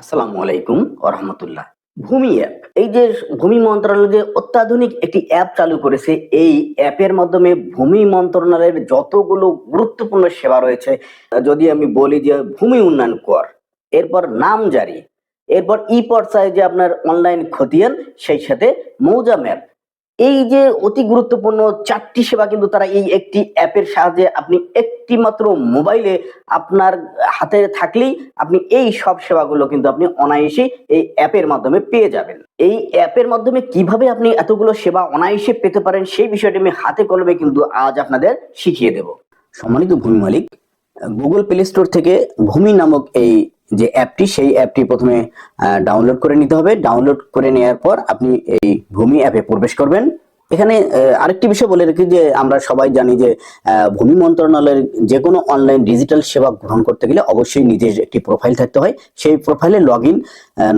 আসসালামু আলাইকুম ওরহমতুল্লাহ। ভূমি অ্যাপ, এই যে ভূমি মন্ত্রণালয় যে অত্যাধুনিক একটি অ্যাপ চালু করেছে, এই অ্যাপের মাধ্যমে ভূমি মন্ত্রণালয়ের যতগুলো গুরুত্বপূর্ণ সেবা রয়েছে, যদি আমি বলি যে ভূমি উন্নয়ন কর, এরপর নামজারি, এরপর ই পর্যায়ে যে আপনার অনলাইন খতিয়ান, সেই সাথে মৌজা ম্যাপ, এই যে অতি গুরুত্বপূর্ণ ৪টি সেবা কিন্তু তারা এই একটি অ্যাপের সাহায্যে আপনি একটি মাত্র মোবাইলে আপনার হাতে থাকলেই আপনি এই সব সেবাগুলো কিন্তু আপনি অনায়াসেই এই অ্যাপের মাধ্যমে পেয়ে যাবেন। এই অ্যাপের মাধ্যমে কিভাবে আপনি এতগুলো সেবা অনায়াসে পেতে পারেন সেই বিষয়টি আমি হাতে কলমে কিন্তু আজ আপনাদের শিখিয়ে দেব। সম্মানিত ভূমি মালিক, গুগল প্লে স্টোর থেকে ভূমি নামক এই যে অ্যাপটি, সেই অ্যাপটি প্রথমে ডাউনলোড করে নিতে হবে। ডাউনলোড করে নেওয়ার পর আপনি এই ভূমি অ্যাপে প্রবেশ করবেন। এখানে আরেকটি বিষয় বলে রাখি যে আমরা সবাই জানি যে ভূমি মন্ত্রণালয়ের যে কোনো অনলাইন ডিজিটাল সেবা গ্রহণ করতে গেলে অবশ্যই নিজের একটি প্রোফাইল থাকতে হয়। সেই প্রোফাইলে লগ ইন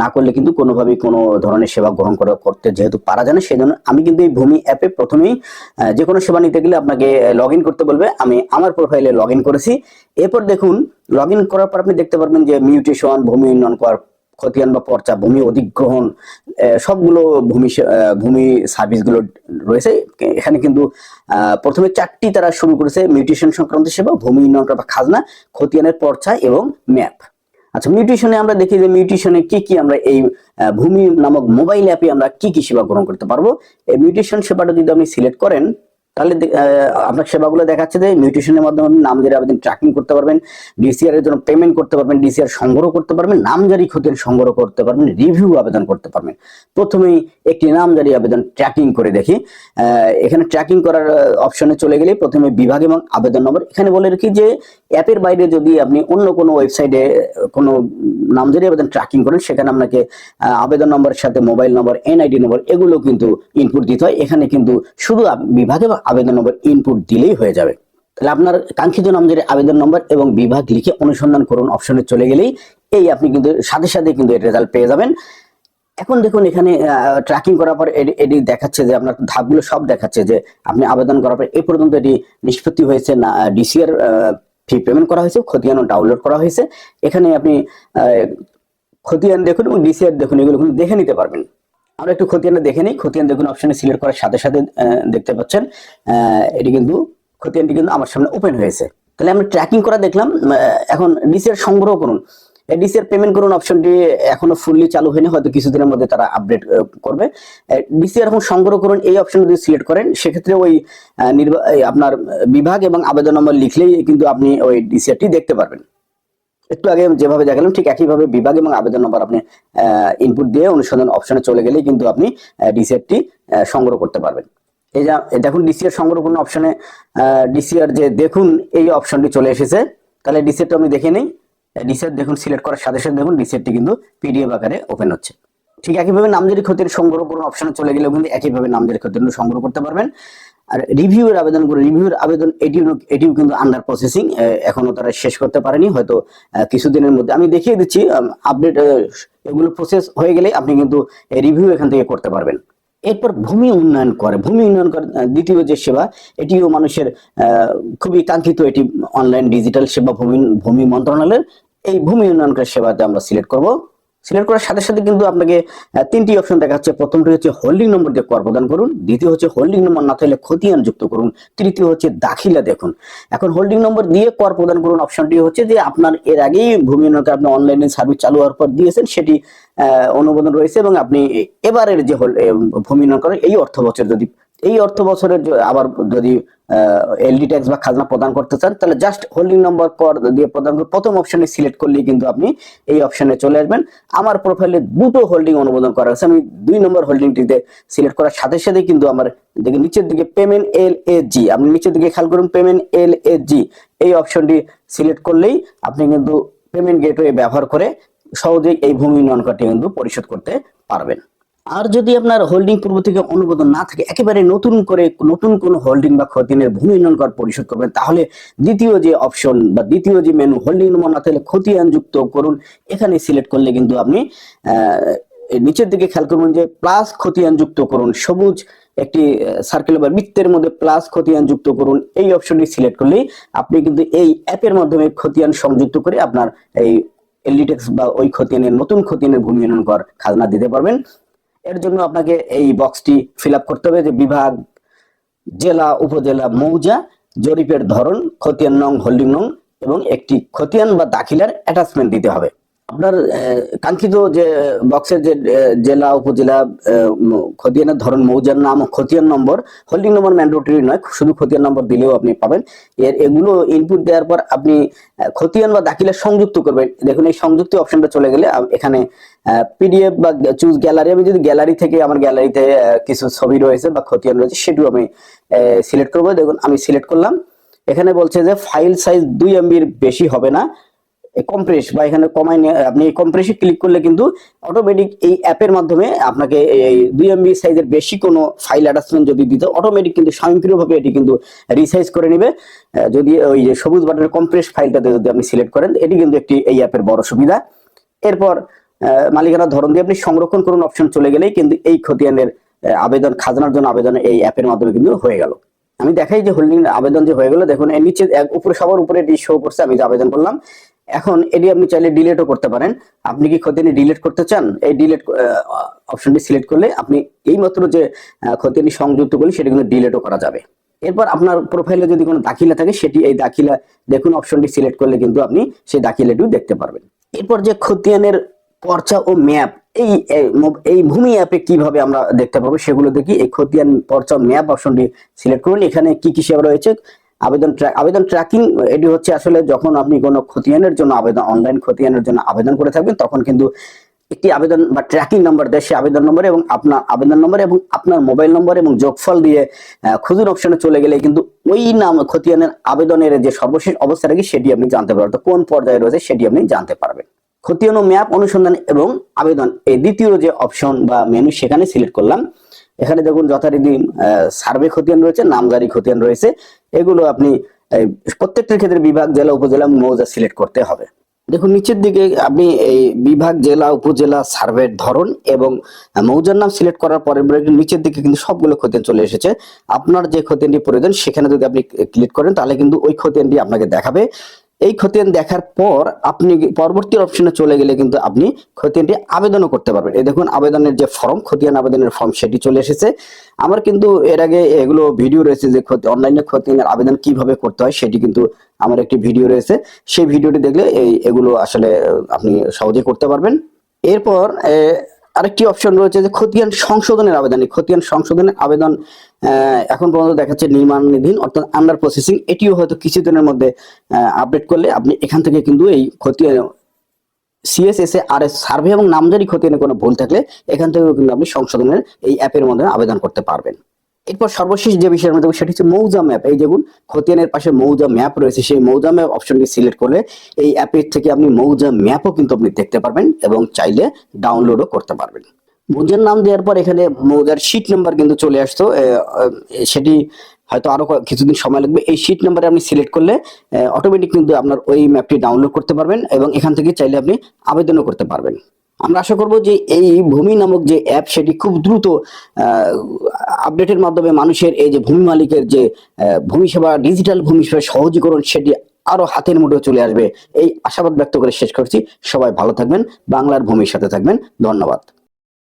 না করলে কিন্তু কোনোভাবেই কোনো ধরনের সেবা গ্রহণ করতে যেহেতু পারা যায় না, সেই জন্য আমি কিন্তু এই ভূমি অ্যাপে প্রথমেই যে কোনো সেবা নিতে গেলে আপনাকে লগ ইন করতে বলবে। আমি আমার প্রোফাইলে লগ ইন করেছি। এরপর দেখুন, লগ ইন করার পর আপনি দেখতে পারবেন যে মিউটেশন, ভূমি উন্নয়ন কর, খতিয়ান বা পর্চা, ভূমি অধিগ্রহণ, সবগুলো ভূমি সার্ভিসগুলো রয়েছে। এখানে কিন্তু প্রথমে 4টি তারা শুরু করেছে: মিউটেশন সংক্রান্ত সেবা, ভূমি উন্নয়ন বা খাজনা, খতিয়ানের পর্চা এবং ম্যাপ। আচ্ছা, মিউটেশনে আমরা দেখি যে মিউটেশনে কি কি আমরা এই ভূমি নামক মোবাইল অ্যাপে আমরা কি কি সেবা গ্রহণ করতে পারবো। এই মিউটেশন সেবাটা যদি আপনি সিলেক্ট করেন, তাহলে আপনার সেবাগুলো দেখাচ্ছে যে মিউটেশনের মাধ্যমে আপনি নামজারি আবেদন ট্র্যাকিং করতে পারবেন, ডিসিআর এর জন্য পেমেন্ট করতে পারবেন, ডিসিআর সংগ্রহ করতে পারবেন, নামজারি খতিয়ান সংগ্রহ করতে পারবেন, রিভিউ আবেদন করতে পারবেন। প্রথমেই একটি নামজারি আবেদন ট্র্যাকিং করে দেখি। এখানে ট্র্যাকিং করার অপশনে চলে গেলে প্রথমে বিভাগ এবং আবেদন নম্বর। এখানে বলে রাখি যে অ্যাপের বাইরে যদি আপনি অন্য কোনো ওয়েবসাইটে কোনো নামজারি আবেদন ট্র্যাকিং করেন, সেখানে আপনাকে আবেদন নম্বরের সাথে মোবাইল নম্বর, এনআইডি নম্বর এগুলো কিন্তু ইনপুট দিতে হয়। এখানে কিন্তু শুধু বিভাগে আবেদন নম্বর ইনপুট দিলেই হয়ে যাবে। তাহলে আপনার কাঙ্ক্ষিত নামজারি আবেদন নম্বর এবং বিভাগ লিখে অনুসন্ধান করুন অপশনে চলে গেলেই এই আপনি কিন্তু সাথে সাথে কিন্তু এর রেজাল্ট পেয়ে যাবেন। এখন দেখুন, এখানে ট্র্যাকিং করার পর এটি দেখাচ্ছে যে আপনার ধাপগুলো সব দেখাচ্ছে যে আপনি আবেদন করার পর এই পর্যন্ত এটি নিষ্পত্তি হয়েছে না, ডিসিআর ফি পেমেন্ট করা হয়েছে, খতিয়ানও ডাউনলোড করা হয়েছে। এখানে আপনি খতিয়ান দেখুন এবং ডিসিআর দেখুন, এগুলো কিন্তু দেখে নিতে পারবেন। আমরা একটু খতিয়ানটা দেখে নিই। খতিয়ান দেখুন, অপশনে সিলেক্ট করার সাথে সাথে দেখতে পাচ্ছেন এটি কিন্তু খতিয়ানটি কিন্তু আমার সামনে ওপেন হয়েছে। তাহলে আমরা ট্র্যাকিং করা দেখলাম। এখন ডিসিআর সংগ্রহ করুন, ডিসিআর পেমেন্ট করুন অপশনটি এখনো ফুললি চালু হয়নি, হয়তো কিছুদিনের মধ্যে তারা আপডেট করবে। ডিসিআর এখন সংগ্রহ করুন এই অপশন যদি সিলেক্ট করেন, সেক্ষেত্রে ওই আপনার বিভাগ এবং আবেদন নম্বর লিখলেই কিন্তু আপনি ওই ডিসিআরটি দেখতে পারবেন। একটু আগে যেভাবে দেখালাম ঠিক একইভাবে বিভাগ এবং আবেদন নম্বর আপনি ইনপুট দিয়ে অনুসন্ধান অপশনে চলে গেলেই কিন্তু আপনি ডিসিআরটি সংগ্রহ করতে পারবেন। এই যে দেখুন, ডিসিআর সংগ্রহ করুন অপশনে ডিসিআর যে দেখুন এই অপশনটি চলে এসেছে। তাহলে ডিসিআরটা আমি দেখে নেই। ডিসিআর দেখুন সিলেক্ট করার সাথে সাথে দেখুন ডিসিআরটি কিন্তু পিডিএফ আকারে ওপেন হচ্ছে। ঠিক একইভাবে নামজারি খতিয়ান সংগ্রহ করুন অপশনে চলে গেলেও কিন্তু একইভাবে নামজারি খতিয়ান সংগ্রহ করতে পারবেন। আর রিভিউর আবেদন করে, রিভিউর আবেদন এটিও কিন্তু আন্ডার প্রসেসিং, এখনো তারা শেষ করতে পারেনি, হয়তো কিছুদিনের মধ্যে। আমি দেখিয়ে দিচ্ছি আপডেট, এগুলো প্রসেস হয়ে গেলে আপনি কিন্তু রিভিউ এখান থেকে করতে পারবেন। এরপর ভূমি উন্নয়ন করে, ভূমি উন্নয়ন করে দ্বিতীয় যে সেবা, এটিও মানুষের খুবই কাঙ্ক্ষিত এটি অনলাইন ডিজিটাল সেবা ভূমি মন্ত্রণালয়ের। এই ভূমি উন্নয়ন করে সেবাতে আমরা সিলেক্ট করব। সিলেক্ট করার সাথে সাথে কিন্তু আপনাকে 3টি অপশন দেখাচ্ছে। প্রথমটি হচ্ছে হোল্ডিং নম্বর দিয়ে কর প্রদান করুন, দ্বিতীয় হচ্ছে হোল্ডিং নম্বর না থাকলে খতিয়ান যুক্ত করুন, তৃতীয় হচ্ছে দাখিলা দেখুন। এখন হোল্ডিং নম্বর দিয়ে কর প্রদান করুন অপশনটি হচ্ছে যে আপনার এর আগেই ভূমি উন্নয়ন আপনি অনলাইনে সার্ভিস চালু হওয়ার পর দিয়েছেন, সেটি অনুমোদন রয়েছে এবং আপনি এবারের যে ভূমি উন্নয়ন করেন এই অর্থ বছর, যদি এই অর্থ বছরের আবার যদি এলডি ট্যাক্স বা খাজনা প্রদান করতে চান, তাহলে জাস্ট হোল্ডিং নম্বর কর দিয়ে প্রদান করে প্রথম অপশনে সিলেক্ট করলেই কিন্তু আপনি এই অপশনে চলে আসবেন। আমার প্রোফাইলে 2টো হোল্ডিং অনুমোদন করা আছে, আমি 2 নম্বর হোল্ডিংটিতে সিলেক্ট করার সাথে সাথে কিন্তু আমার দেখে নিচের দিকে পেমেন্ট এলএজি, আপনি নিচের দিকে খেয়াল করুন, পেমেন্ট এলএজি এই অপশনটি সিলেক্ট করলেই আপনি কিন্তু পেমেন্ট গেটওয়ে ব্যবহার করে সহজেই এই ভূমি উন্নয়ন করটি কিন্তু পরিশোধ করতে পারবেন। আর যদি আপনার হোল্ডিং পূর্ব থেকে অনুমোদন না থাকে, একেবারে নতুন কোন হোল্ডিং বা খতিয়ানের ভূমি উন্নয়ন কর পরিশোধ করবেন, তাহলে দ্বিতীয় যে অপশন বা দ্বিতীয় যে মেনু, হোল্ডিং নম্বর না থাকলে খতিয়ান যুক্ত করুন, এখানে সিলেক্ট করলে কিন্তু আপনি নিচের দিকে খেয়াল করবেন যে প্লাস খতিয়ান যুক্ত করুন, সবুজ একটি সার্কেল বা বৃত্তের মধ্যে প্লাস খতিয়ান যুক্ত করুন এই অপশনটি সিলেক্ট করলেই আপনি কিন্তু এই অ্যাপের মাধ্যমে খতিয়ান সংযুক্ত করে আপনার এই এলডি ট্যাক্স বা ওই খতিয়ানের নতুন খতিয়ানের ভূমি উন্নয়ন কর খাজনা দিতে পারবেন। এর জন্য আপনাকে এই বক্সটি ফিল আপ করতে হবে যে বিভাগ, জেলা, উপজেলা, মৌজা, জরিপের ধরন, খতিয়ান নং, হোল্ডিং নং এবং একটি খতিয়ান বা দাখিলার অ্যাটাচমেন্ট দিতে হবে। আপনার কাঙ্ক্ষিত যে বক্সের যে জেলা, উপজেলা, খতিয়ানের ধরন, মৌজার নাম, খতিয়ান নম্বর, হোল্ডিং নম্বর ম্যান্ডেটরি নয়, শুধু খতিয়ান নম্বর দিলেও আপনি পাবেন। এগুলো ইনপুট দেওয়ার পর আপনি খতিয়ান বা দাখিলা সংযুক্ত করবেন। দেখুন এই সংযুক্ত অপশনটা চলে গেলে এখানে পিডিএফ বা চুজ গ্যালারি, আমি যদি গ্যালারি থেকে আমার গ্যালারিতে কিছু ছবি রয়েছে বা খতিয়ান রয়েছে সেটিও আমি সিলেক্ট করবো। দেখুন আমি সিলেক্ট করলাম। এখানে বলছে যে ফাইল সাইজ 2 MB বেশি হবে না, কম্প্রেস বা এখানে কমাই, আপনি কম্প্রেসে ক্লিক করলে কিন্তু অটোমেটিক এই অ্যাপের মাধ্যমে আপনাকে এই 2 MB সাইজের বেশি কোনো ফাইল অ্যাটাচমেন্ট যদি দিতে অটোমেটিক কিন্তু স্বয়ংক্রিয়ভাবে এটি কিন্তু রিসাইজ করে নেবে। যদি ওই যে সবুজ বাটনের কম্প্রেস ফাইলটাতে যদি আপনি সিলেক্ট করেন, এটি কিন্তু একটি এই অ্যাপের বড় সুবিধা। এরপর মালিকানার ধরন দিয়ে আপনি সংরক্ষণ করুন অপশন চলে গেলেই কিন্তু এই খতিয়ানের আবেদন, খাজনার জন্য আবেদন এই অ্যাপের মাধ্যমে কিন্তু হয়ে গেল। আমি দেখাই যে হোল্ডিং আবেদন যে হয়ে গেল, দেখুন এর নিচে উপরে সবার উপরে এটি শো করছে আমি যে আবেদন করলাম। এখন এটি আপনি চাইলে ডিলিটও করতে পারেন। আপনি কি খতিয়ানি ডিলিট করতে চান? এই ডিলিট অপশনটি সিলেক্ট করলে আপনি এই মাত্র যে খতিয়ানি সংযুক্ত করলে সেটি কিন্তু ডিলিটও করা যাবে। এরপর আপনার প্রোফাইলে যদি কোনো দাখিলা থাকে সেটি এই দাখিলা দেখুন অপশনটি সিলেক্ট করলে কিন্তু আপনি সেই দাখিলাটিও দেখতে পারবেন। এরপর যে খতিয়ানের পর্চা ও ম্যাপ এই ভূমি অ্যাপে কিভাবে আমরা দেখতে পাবো সেগুলো দেখি। এই খতিয়ান পর্চা ম্যাপ অপশনটি সিলেক্ট করুন। এখানে কি কি সেবা রয়েছে? আবেদন ট্র্যাকিং, এটি হচ্ছে আসলে যখন আপনি কোনো খতিয়ানের জন্য অনলাইন খতিয়ানের জন্য আবেদন করে থাকবেন তখন কিন্তু একটি আবেদন বা ট্র্যাকিং নাম্বার দেয়, সেই আবেদন নম্বর এবং আপনার আবেদন নম্বর এবং আপনার মোবাইল নম্বর এবং যোগফল দিয়ে খুঁজুন অপশনে চলে গেলে কিন্তু ওই নাম খতিয়ানের আবেদনের যে সর্বশেষ অবস্থাটা কি সেটি আপনি জানতে পারবেন, কোন পর্যায়ে রয়েছে সেটি আপনি জানতে পারবেন। খতিয়ান ও ম্যাপ অনুসন্ধান এবং আবেদন এই দ্বিতীয় যে অপশন বা মেনু সেখানে সিলেক্ট করলাম। এখানে দেখুন যথারীতি সার্ভে খতিয়ান রয়েছে, নামজারি খতিয়ান রয়েছে। এগুলো আপনি প্রত্যেকটার ক্ষেত্রে বিভাগ, জেলা, উপজেলা, মৌজা সিলেক্ট করতে হবে। দেখুন নিচের দিকে আপনি এই বিভাগ, জেলা, উপজেলা, সার্ভের ধরন এবং মৌজার নাম সিলেক্ট করার পরে নিচের দিকে কিন্তু সবগুলো খতিয়ান চলে এসেছে। আপনার যে খতিয়ানটি প্রয়োজন সেখানে যদি আপনি ক্লিক করেন তাহলে কিন্তু ওই খতিয়ানটি আপনাকে দেখাবে। এই খতিয়ান দেখার পর আপনি পরবর্তী অপশনে চলে গেলে কিন্তু আপনি খতিয়ানটি আবেদনও করতে পারবেন। এই দেখুন আবেদনের যে ফর্ম, খতিয়ান আবেদনের ফর্ম সেটি চলে এসেছে। আমার কিন্তু এর আগে এগুলো ভিডিও রয়েছে যে অনলাইনে খতিয়ানের আবেদন কিভাবে করতে হয় সেটি কিন্তু আমার একটি ভিডিও রয়েছে। সেই ভিডিওটি দেখলে এগুলো আসলে আপনি সহজে করতে পারবেন। এরপর আরেকটি অপশন রয়েছে যে খতিয়ান সংশোধনের আবেদন। খতিয়ান সংশোধনের আবেদন এখন পর্যন্ত দেখাচ্ছে নির্মাণাধীন, অর্থাৎ আন্ডার প্রসেসিং। এটিও হয়তো কিছুদিনের মধ্যে আপডেট করলে আপনি এখান থেকে কিন্তু এই খতিয়ান CSSA-RS সার্ভে এবং নামজারি খতিয়ানে কোনো ভুল থাকলে এখান থেকেও কিন্তু আপনি সংশোধনের এই অ্যাপের মাধ্যমে আবেদন করতে পারবেন। এরপর সর্বশেষ যে বিষয়ের মধ্যে সেটি হচ্ছে মৌজা ম্যাপ। এই দেখুন খতিয়ানের পাশে মৌজা ম্যাপ রয়েছে, সেই মৌজা ম্যাপ অপশনটি সিলেক্ট করলে এই অ্যাপের থেকে আপনি মৌজা ম্যাপও কিন্তু আপনি দেখতে পারবেন এবং চাইলে ডাউনলোডও করতে পারবেন। মৌজার নাম দেওয়ার পর এখানে মৌজার শীট নাম্বার কিন্তু চলে আসতো, সেটি হয়তো আরো কিছুদিন সময় লাগবে। এই শীট নাম্বারে আপনি সিলেক্ট করলে অটোমেটিক কিন্তু আপনার ওই ম্যাপটি ডাউনলোড করতে পারবেন এবং এখান থেকে চাইলে আপনি আবেদনও করতে পারবেন। আমরা আশা করব যে এই ভূমি নামক যে অ্যাপ সেটি খুব দ্রুত আপডেটের মাধ্যমে মানুষের এই যে ভূমি মালিকের যে ভূমি সেবা, ডিজিটাল ভূমি সেবা সহজীকরণ সেটি আরো হাতের মুঠোয় চলে আসবে, এই আশাবাদ ব্যক্ত করে শেষ করছি। সবাই ভালো থাকবেন, বাংলার ভূমির সাথে থাকবেন। ধন্যবাদ।